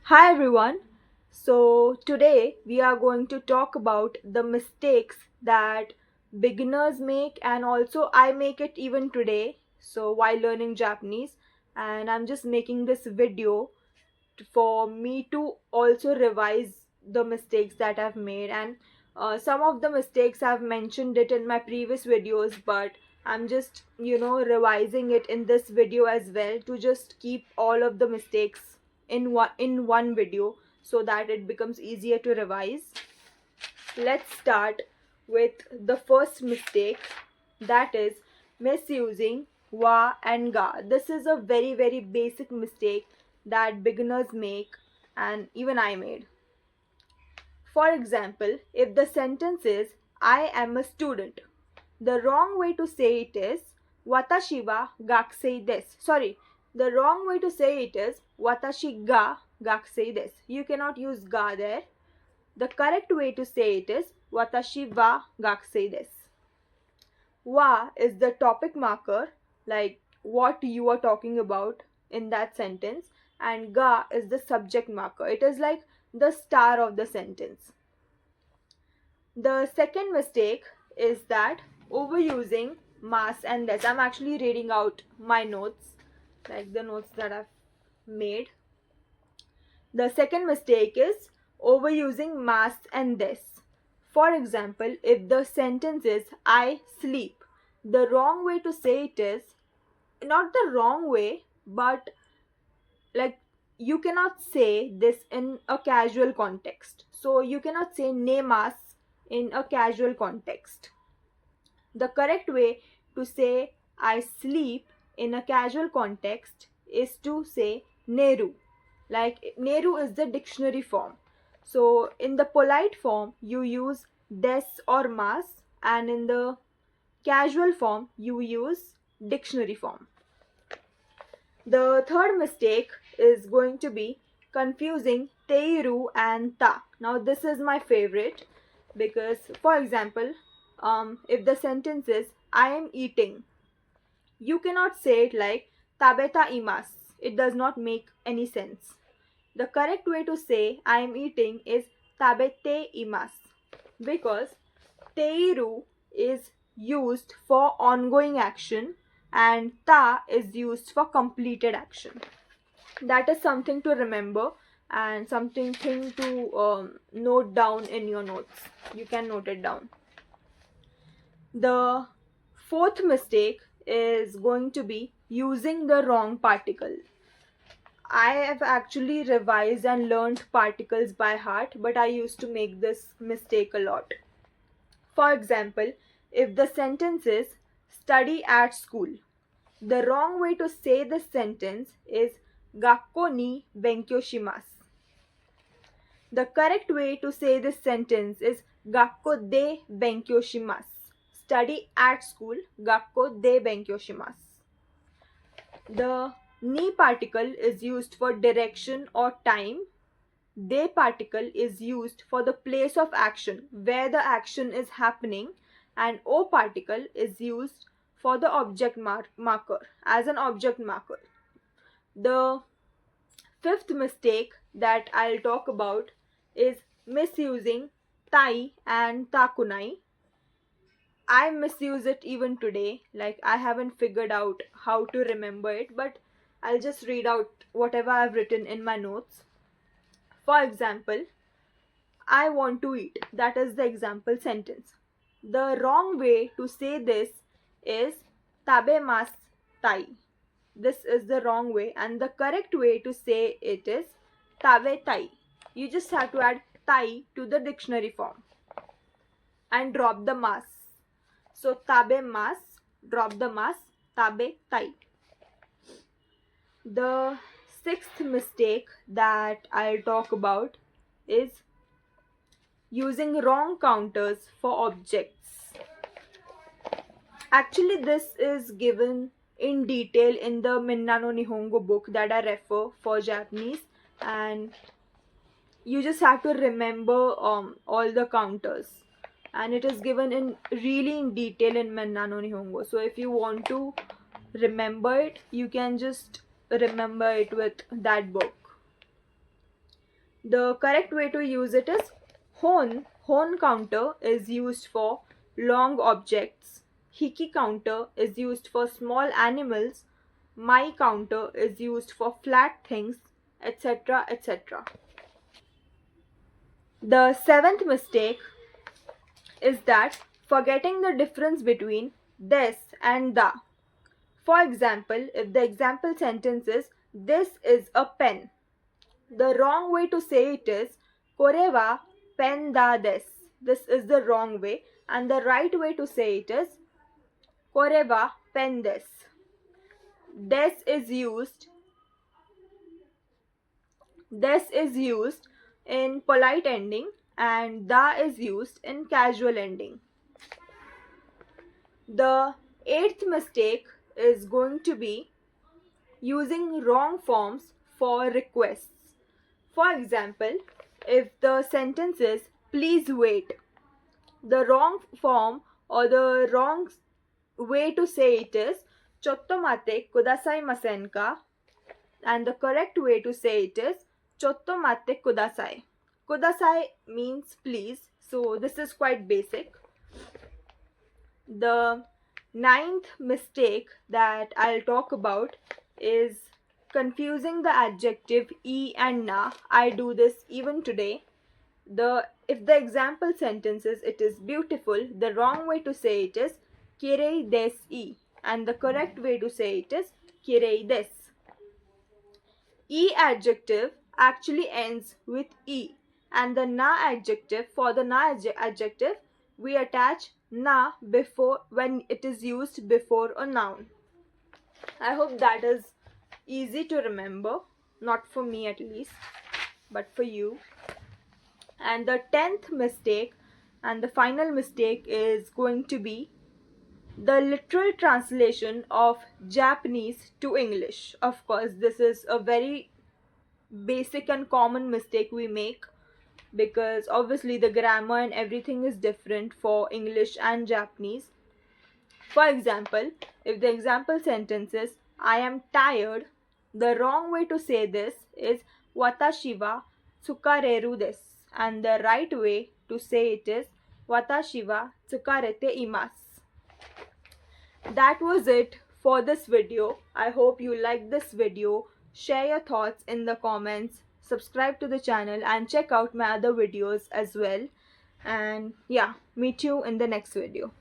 Hi everyone. So today we are going to talk about the mistakes that beginners make, and also I make it even today. So while learning Japanese, and I'm just making this video for me to also revise the mistakes that I've made, and some of the mistakes I've mentioned it in my previous videos, but I'm just revising it in this video as well to just keep all of the mistakes in one video so that it becomes easier to revise. Let's start with the first mistake, that is misusing wa and ga. This is a very basic mistake that beginners make, and even I made. For example, if the sentence is I am a student, the wrong way to say it is watashi wa gakusei desu. Sorry, the wrong way to say it is watashi ga gakusei desu. You cannot use ga there. The correct way to say it is watashi wa gakusei desu. Wa is the topic marker, like what you are talking about in that sentence, and ga is the subject marker. It is like the star of the sentence. The second mistake is that overusing mas and des. I'm actually reading out my notes, like the notes that I've made. The second mistake is overusing mas and des. For example, if the sentence is I sleep, the wrong way to say it is not the wrong way, but like you cannot say this in a casual context. So you cannot say ne mas in a casual context. The correct way to say I sleep in a casual context is to say neru. Like neru is the dictionary form. So in the polite form you use des or mas, and in the casual form you use dictionary form. The third mistake is going to be confusing teiru and ta. Now this is my favorite because, for example, if the sentence is I am eating, you cannot say it like tabeta imasu. It does not make any sense. The correct way to say I am eating is tabete imasu, because teiru is used for ongoing action and ta is used for completed action. That is something to remember and something to note down in your notes. You can note it down. The fourth mistake is going to be using the wrong particle. I have actually revised and learned particles by heart, but I used to make this mistake a lot. For example, if the sentence is study at school, the wrong way to say the sentence is gakko ni benkyou shimasu. The correct way to say this sentence is gakko de benkyou shimasu. Study at school, gakko de benkyou shimasu. The ni particle is used for direction or time. De particle is used for the place of action, where the action is happening, and o particle is used for the object marker, as an object marker. The fifth mistake that I'll talk about is misusing tai and takunai. I misuse it even today, like I haven't figured out how to remember it, but I'll just read out whatever I've written in my notes. For example, I want to eat. That is the example sentence. The wrong way to say this is tabemasu tai. This is the wrong way, and the correct way to say it is tabetai. You just have to add tai to the dictionary form and drop the mas. So tabemas, drop the mas, tabetai. The sixth mistake that I'll talk about is using wrong counters for objects. Actually, this is given in detail in the Minna no Nihongo book that I refer for Japanese, and you just have to remember all the counters, and it is given in really in detail in Minna no Nihongo. So if you want to remember it, you can just remember it with that book. The correct way to use it is hon. Hon counter is used for long objects. Hiki counter is used for small animals. My counter is used for flat things, etc. etc. The seventh mistake is that forgetting the difference between this and the. For example, if the example sentence is this is a pen, the wrong way to say it is kore wa pen da desu. This is the wrong way, and the right way to say it is kore wa pen desu. Des is used in polite ending and da is used in casual ending. The eighth mistake is going to be using wrong forms for requests. For example, if the sentence is please wait, the wrong form or the wrong way to say it is chotto mate kudasaimasen ka, and the correct way to say it is chotto mate kudasai. Kudasai means please, so this is quite basic. The ninth mistake that I'll talk about is confusing the adjective e and na. I do this even today. If the example sentence is it is beautiful, the wrong way to say it is kirei desu e, and the correct way to say it is kirei desu. E adjective actually ends with e, and the na adjective, for the na adjective we attach na before when it is used before a noun. I hope that is easy to remember, not for me at least, but for you. And the 10th mistake and the final mistake is going to be the literal translation of Japanese to English. Of course, this is a very basic and common mistake we make, because obviously the grammar and everything is different for English and Japanese. For example, if the example sentence is I am tired, the wrong way to say this is watashi wa tsukareru desu, and the right way to say it is watashi wa tsukarete imasu. That was it for this video. I hope you liked this video. Share your thoughts in the comments, subscribe to the channel and check out my other videos as well. And yeah, meet you in the next video.